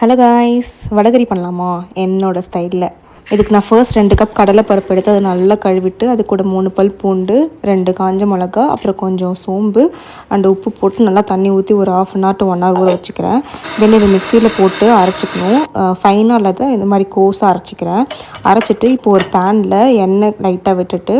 Hello guys, vada curry பண்ணலாமா என்னோடய ஸ்டைலில். இதுக்கு நான் ஃபர்ஸ்ட் 2 கப் கடலைப்பருப்பு எடுத்து அதை நல்லா கழுவிட்டு அது கூட 3 பல் பூண்டு, 2 காஞ்ச மிளகா, அப்புறம் கொஞ்சம் சோம்பு அண்ட் உப்பு போட்டு நல்லா தண்ணி ஊற்றி ஒரு 1/2 hour to 1 hour ஊற வச்சுக்கிறேன். தென் இது மிக்சியில் போட்டு அரைச்சிக்கணும். ஃபைனாக இல்லாத இந்த மாதிரி கோஸாக அரைச்சிக்கிறேன். அரைச்சிட்டு இப்போ ஒரு பேனில் எண்ணெய் லைட்டாக விட்டுட்டு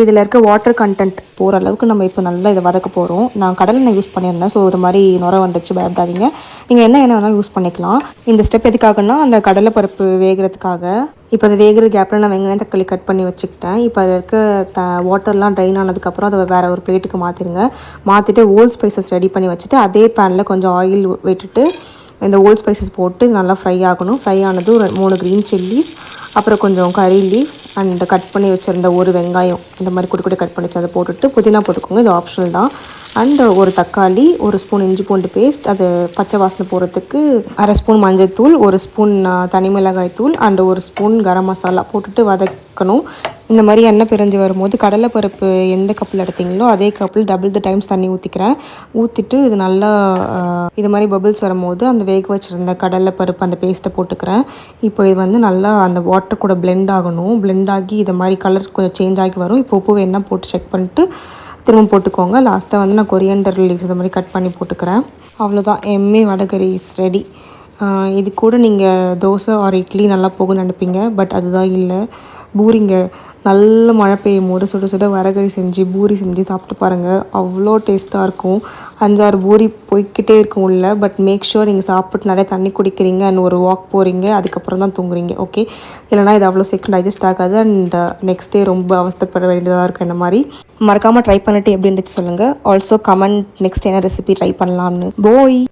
இதில் இருக்க வாட்டர் கண்டென்ட் போகிற அளவுக்கு நம்ம இப்போ நல்லா இதை வதக்க போகிறோம். நான் கடலெண்ணெய் யூஸ் பண்ணியிருந்தேன், ஸோ இது மாதிரி நுர வந்துச்சு, பயப்படாதீங்க. நீங்கள் என்ன எண்ணெய் வேணாலும் யூஸ் பண்ணிக்கலாம். இந்த ஸ்டெப் எதுக்காகனா அந்த கடலைப்பருப்பு வேகிறதுக்காக. இப்போ அது வேகிற கேப்பில் நான் வெங்காயம் தக்காளி கட் பண்ணி வச்சுக்கிட்டேன். இப்போ அதில் இருக்க வாட்டர்லாம் ட்ரைன் ஆனதுக்கப்புறம் அதை வேறு ஒரு பிளேட்டுக்கு மாற்றிடுங்க. மாற்றிட்டு ஹோல் ஸ்பைசஸ் ரெடி பண்ணி வச்சுட்டு அதே பேனில் கொஞ்சம் ஆயில் விட்டுட்டு இந்த ஹோல் ஸ்பைசஸ் போட்டு நல்லா ஃப்ரை ஆகணும். ஃப்ரை ஆனது ஒரு 3 க்ரீன் சில்லிஸ், அப்புறம் கொஞ்சம் கறி லீவ்ஸ் அண்ட் கட் பண்ணி வச்சுருந்த ஒரு வெங்காயம் இந்த மாதிரி குட்டி கட் பண்ணி வச்சு அதை போட்டுட்டு புதினா போட்டுக்கோங்க, இது ஆப்ஷனல் தான். அண்ட் ஒரு தக்காளி, 1 ஸ்பூன் இஞ்சி பூண்டு பேஸ்ட், அது பச்சை வாசனை போகிறதுக்கு 1/2 ஸ்பூன் மஞ்சள் தூள், 1 ஸ்பூன் தனி மிளகாய் தூள் அண்ட் 1 ஸ்பூன் கரம் மசாலா போட்டுட்டு வதக்கணும். இந்த மாதிரி எண்ணெய் பிரிஞ்சு வரும்போது கடலைப்பருப்பு எந்த கப்பில் எடுத்தீங்களோ அதே கப்பில் டபுள் த டைம்ஸ் தண்ணி ஊற்றிக்கிறேன். ஊற்றிட்டு இது நல்லா இது மாதிரி பபிள்ஸ் வரும்போது அந்த வேக வச்சுருந்த கடலைப்பருப்பு அந்த பேஸ்ட்டை போட்டுக்கிறேன். இப்போ இது வந்து நல்லா அந்த வாட்டர் கூட பிளெண்ட் ஆகணும். பிளெண்ட் ஆகி இது மாதிரி கலர் கொஞ்சம் சேஞ்ச் ஆகி வரும். இப்போ உப்பு வேணால் போட்டு செக் பண்ணிட்டு திரும்ப போட்டுக்கோங்க. லாஸ்ட்டாக வந்து நான் கொரியண்டர் லீவ்ஸ் இந்த மாதிரி கட் பண்ணி போட்டுக்கிறேன். அவ்வளோதான், எம்ஏ வடகரி இஸ் ரெடி. இது கூட நீங்கள் தோசை ஆர் இட்லி நல்லா போகும்னு நினைப்பீங்க, பட் அதுதான் இல்லை. பூரிங்க நல்ல மழை பெய்யும் போது சுட சுட வரகரி செஞ்சு பூரி செஞ்சு சாப்பிட்டு பாருங்கள், அவ்வளோ டேஸ்ட்டாக இருக்கும். 5-6 பூரி போய்கிட்டே இருக்கும் உள்ள. பட் மேக் ஷூர் நீங்கள் சாப்பிட்டு நிறைய தண்ணி குடிக்கிறீங்க அண்ட் ஒரு வாக் போகிறீங்க, அதுக்கப்புறம் தான் தூங்குறீங்க. ஓகே, இல்லைனா இது அவ்வளோ சீக்கிரம் டைஜஸ்ட் ஆகாது அண்ட் நெக்ஸ்ட் டே ரொம்ப அவஸ்தைப்பட வேண்டியதாக இருக்கும். இந்த மாதிரி மறக்காமல் ட்ரை பண்ணிட்டு எப்படி இருந்துச்சு சொல்லுங்கள். ஆல்சோ கமெண்ட் நெக்ஸ்ட் என்ன ரெசிபி ட்ரை பண்ணலாம்னு. போய்